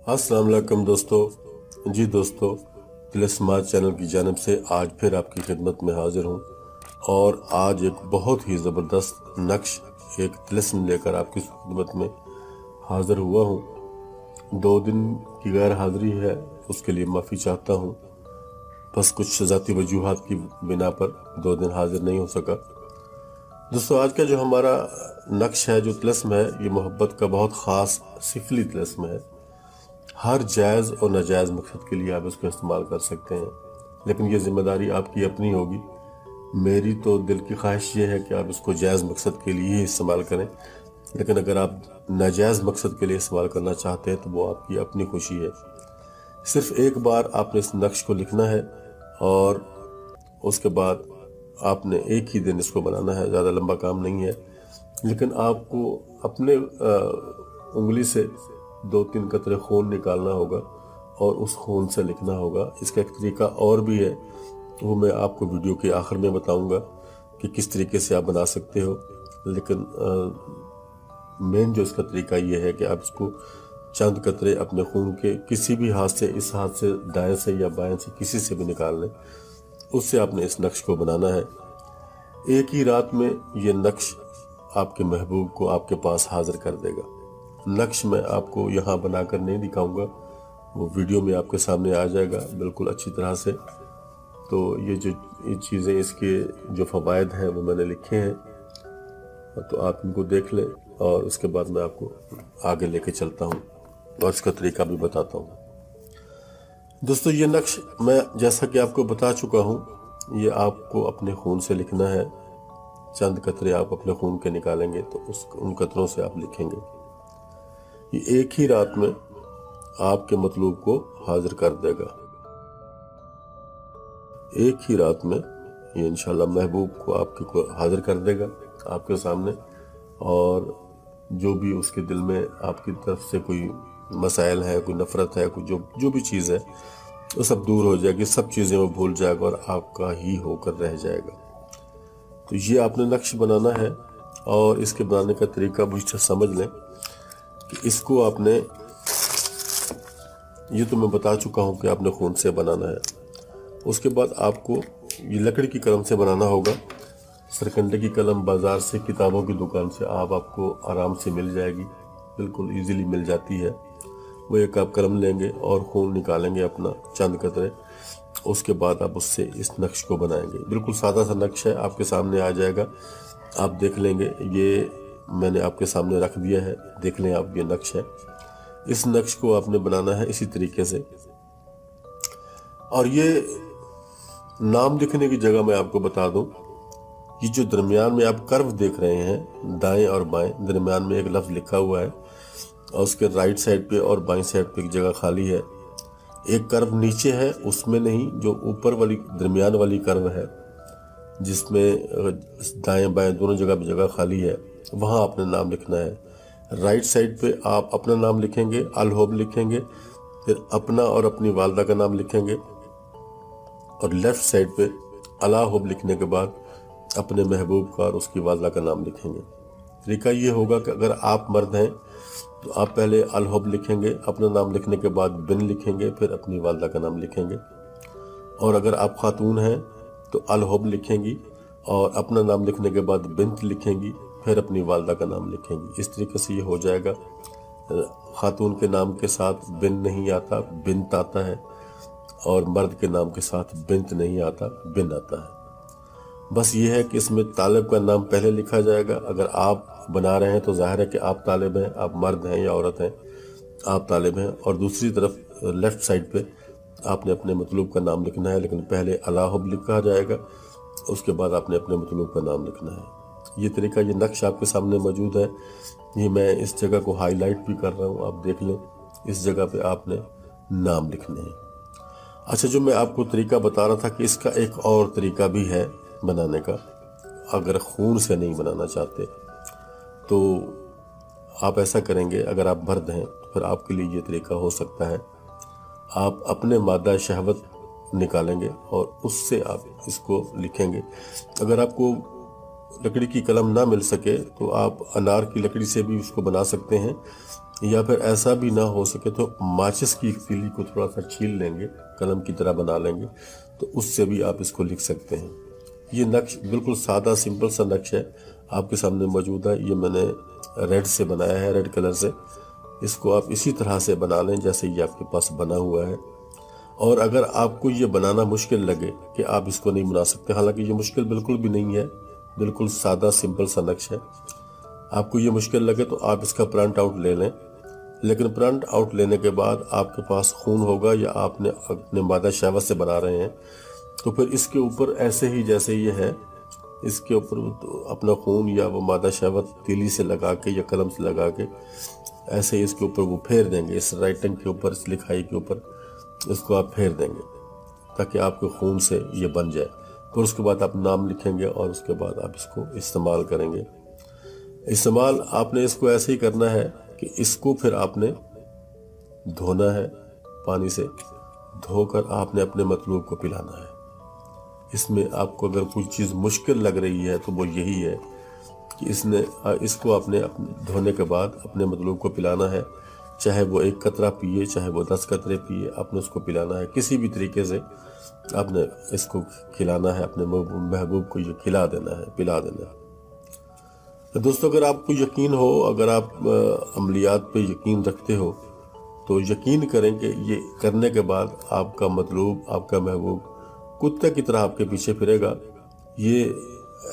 अस्सलाम वालेकुम दोस्तों। जी दोस्तों, तिलस्मात चैनल की जानिब से आज फिर आपकी खिदमत में हाजिर हूँ और आज एक बहुत ही ज़बरदस्त नक्श एक तिलस्म लेकर आपकी खिदमत में हाजिर हुआ हूँ। 2 दिन की गैर हाज़िरी है, उसके लिए माफ़ी चाहता हूँ। बस कुछ ज़ाती वजूहात की बिना पर 2 दिन हाजिर नहीं हो सका। दोस्तों, आज का जो हमारा नक्श है, जो तिलस्म है, ये मोहब्बत का बहुत ख़ास सिफली तिलस्म है। हर जायज़ और नाजायज़ मकसद के लिए आप इसको इस्तेमाल कर सकते हैं, लेकिन ये ज़िम्मेदारी आपकी अपनी होगी। मेरी तो दिल की ख्वाहिश ये है कि आप इसको जायज़ मकसद के लिए ही इस्तेमाल करें, लेकिन अगर आप नाजायज़ मकसद के लिए इस्तेमाल करना चाहते हैं तो वो आपकी अपनी खुशी है। सिर्फ एक बार आपने इस नक्श को लिखना है और उसके बाद आपने एक ही दिन इसको बनाना है। ज़्यादा लंबा काम नहीं है, लेकिन आपको अपने उंगली से 2-3 कतरे खून निकालना होगा और उस खून से लिखना होगा। इसका एक तरीका और भी है, वो मैं आपको वीडियो के आखिर में बताऊंगा कि किस तरीके से आप बना सकते हो। लेकिन मेन जो इसका तरीका ये है कि आप इसको चंद कतरे अपने खून के किसी भी हाथ से, इस हाथ से, दाएं से या बाएं से, किसी से भी निकाल लें। उससे आपने इस नक्श को बनाना है। एक ही रात में ये नक्श आपके महबूब को आपके पास हाजिर कर देगा। नक्श मैं आपको यहाँ बनाकर नहीं दिखाऊंगा, वो वीडियो में आपके सामने आ जाएगा बिल्कुल अच्छी तरह से। तो ये चीज़ें, इसके जो फ़वाइद हैं वो मैंने लिखे हैं, तो आप इनको देख लें और उसके बाद मैं आपको आगे लेके चलता हूँ और इसका तरीका भी बताता हूँ। दोस्तों, ये नक्श मैं जैसा कि आपको बता चुका हूँ, ये आपको अपने खून से लिखना है। चंद कतरे आप अपने खून के निकालेंगे तो उन कतरों से आप लिखेंगे। ये एक ही रात में आपके मतलूब को हाजिर कर देगा। एक ही रात में ये इंशाल्लाह महबूब को आपके को हाजिर कर देगा आपके सामने, और जो भी उसके दिल में आपकी तरफ से कोई मसाइल है, कोई नफरत है, कोई जो भी चीज़ है, वो सब दूर हो जाएगी। सब चीज़ें वो भूल जाएगा और आपका ही होकर रह जाएगा। तो ये आपने नक्श बनाना है और इसके बनाने का तरीका भी समझ लें कि इसको आपने, ये तो मैं बता चुका हूँ कि आपने खून से बनाना है। उसके बाद आपको ये लकड़ी की कलम से बनाना होगा। सरकंडे की कलम बाज़ार से, किताबों की दुकान से आपको आराम से मिल जाएगी, बिल्कुल इजीली मिल जाती है। वो एक आप कलम लेंगे और खून निकालेंगे अपना चंद कतरे। उसके बाद आप उससे इस नक्श को बनाएंगे। बिल्कुल सादा सा नक्श है, आपके सामने आ जाएगा, आप देख लेंगे। ये मैंने आपके सामने रख दिया है, देख लें आप, ये नक्श है। इस नक्श को आपने बनाना है इसी तरीके से। और ये नाम लिखने की जगह मैं आपको बता दूं, ये जो दरमियान में आप कर्व देख रहे हैं, दाएं और बाएं, दरमियान में एक लफ्ज लिखा हुआ है और उसके राइट साइड पे और बाएं साइड पे एक जगह खाली है। एक कर्व नीचे है, उसमें नहीं, जो ऊपर वाली दरमियान वाली कर्व है जिसमें दाएं बाएं दोनों जगह पे जगह खाली है, वहां आपने नाम लिखना है। राइट साइड पे आप अपना नाम लिखेंगे, अल होब लिखेंगे, फिर अपना और अपनी वालदा का नाम लिखेंगे, और लेफ्ट साइड पे अला होब लिखने के बाद अपने महबूब का और उसकी वालदा का नाम लिखेंगे। तरीका ये होगा कि अगर आप मर्द हैं तो आप पहले अल होब लिखेंगे, अपना नाम लिखने के बाद बिन लिखेंगे, फिर अपनी वालदा का नाम लिखेंगे। और अगर आप खातून हैं तो अल होब लिखेंगी और अपना नाम लिखने के बाद बिन्त लिखेंगी, फिर अपनी वालदा का नाम लिखेंगी। इस तरीके से ये हो जाएगा। खातून के नाम के साथ बिन नहीं आता, बिन्त आता है, और मर्द के नाम के साथ बिन्त नहीं आता, बिन आता है। बस ये है कि इसमें तालिब का नाम पहले लिखा जाएगा। अगर आप बना रहे हैं तो जाहिर है कि आप तालिब हैं, आप मर्द हैं या औरत हैं, आप तालिब हैं। और दूसरी तरफ लेफ्ट साइड पे आपने अपने मतलूब का नाम लिखना है, लेकिन पहले अला होब लिखा जाएगा, उसके बाद आपने अपने मतलूब का नाम लिखना है। ये तरीका, ये नक्श आपके सामने मौजूद है। ये मैं इस जगह को हाईलाइट भी कर रहा हूँ, आप देख लें। इस जगह पे आपने नाम लिखने हैं। अच्छा, जो मैं आपको तरीका बता रहा था कि इसका एक और तरीका भी है बनाने का। अगर खून से नहीं बनाना चाहते तो आप ऐसा करेंगे, अगर आप मर्द हैं तो फिर आपके लिए ये तरीका हो सकता है। आप अपने मादा शहवत निकालेंगे और उससे आप इसको लिखेंगे। अगर आपको लकड़ी की कलम ना मिल सके तो आप अनार की लकड़ी से भी उसको बना सकते हैं, یا پھر ایسا بھی نہ ہو سکے تو ماچس کی ایک تیلی کو تھوڑا سا چھیل لیں گے، قلم کی طرح بنا لیں گے، تو اس سے بھی آپ اس کو لکھ سکتے ہیں۔ یہ نقش بالکل سادہ سمپل سا نقش ہے، آپ کے سامنے موجود ہے۔ یہ میں نے ریڈ سے بنایا ہے، ریڈ کلر سے۔ اس کو آپ اسی طرح سے بنا لیں جیسے یہ آپ کے پاس بنا ہوا ہے۔ اور اگر آپ کو یہ بنانا مشکل لگے کہ آپ اس کو نہیں بنا سکتے، حالانکہ یہ مشکل بالکل بھی نہیں ہے، بالکل سادہ سمپل سا نقش ہے، آپ کو یہ مشکل لگے تو آپ اس کا پرنٹ آؤٹ لے لیں۔ لیکن پرنٹ آؤٹ لینے کے بعد آپ کے پاس خون ہوگا یا آپ نے اپنے مادہ شہوت سے بنا رہے ہیں، تو پھر اس کے اوپر ایسے ہی جیسے یہ ہے، اس کے اوپر اپنا خون یا وہ مادہ شہوت تیلی سے لگا کے یا قلم سے لگا کے ایسے ہی اس کے اوپر وہ پھیر دیں گے، اس رائٹنگ کے اوپر، اس لکھائی کے اوپر اس کو آپ پھیر دیں گے تاکہ آپ کے خون سے یہ بن جائے۔ پھر اس کے بعد آپ نام لکھیں گے اور اس کے بعد آپ اس کو استعمال کریں گے۔ استعمال آپ نے اس کو ایسے ہی کرنا ہے کہ اس کو پھر آپ نے دھونا ہے، پانی سے دھو کر آپ نے اپنے مطلوب کو پلانا ہے۔ اس میں آپ کو اگر کوئی چیز مشکل لگ رہی ہے تو وہ یہی ہے کہ اس کو آپ نے دھونے کے بعد اپنے مطلوب کو پلانا ہے، چاہے وہ 1 قطرہ پیے، چاہے وہ 10 قطرے پیے، آپ نے اس کو پلانا ہے۔ کسی بھی طریقے سے آپ نے اس کو کھلانا ہے، اپنے محبوب کو یہ کھلا دینا ہے، پلا دینا ہے۔ دوستو، اگر آپ کو یقین ہو، اگر آپ عملیات پہ یقین رکھتے ہو تو یقین کریں کہ یہ کرنے کے بعد آپ کا مطلوب، آپ کا محبوب کتے کی طرح آپ کے پیچھے پھرے گا۔ یہ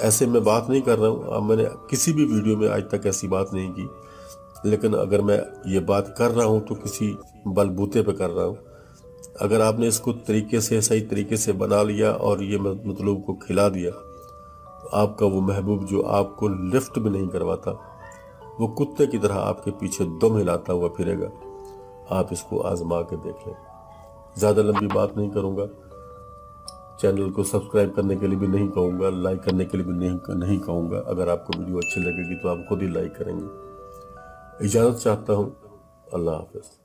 ایسے میں بات نہیں کر رہا ہوں، میں نے کسی بھی ویڈیو میں آج تک ایسی بات نہیں کی، لیکن اگر میں یہ بات کر رہا ہوں تو کسی بل بوتے پہ کر رہا ہوں۔ اگر آپ نے اس کو صحیح طریقے سے بنا لیا اور یہ مطلوب کو کھلا دیا تو آپ کا وہ محبوب جو آپ کو لفٹ بھی نہیں کرواتا، وہ کتے کی طرح آپ کے پیچھے دم ہلاتا ہوا پھرے گا۔ آپ اس کو آزما کے دیکھ لیں۔ زیادہ لمبی بات نہیں کروں گا، چینل کو سبسکرائب کرنے کے لیے بھی نہیں کہوں گا، لائک کرنے کے لیے بھی نہیں کہوں گا۔ اگر آپ کو ویڈیو اچھی لگے گی تو آپ خود ہی لائک کریں گے۔ اجازت چاہتا ہوں، اللہ حافظ۔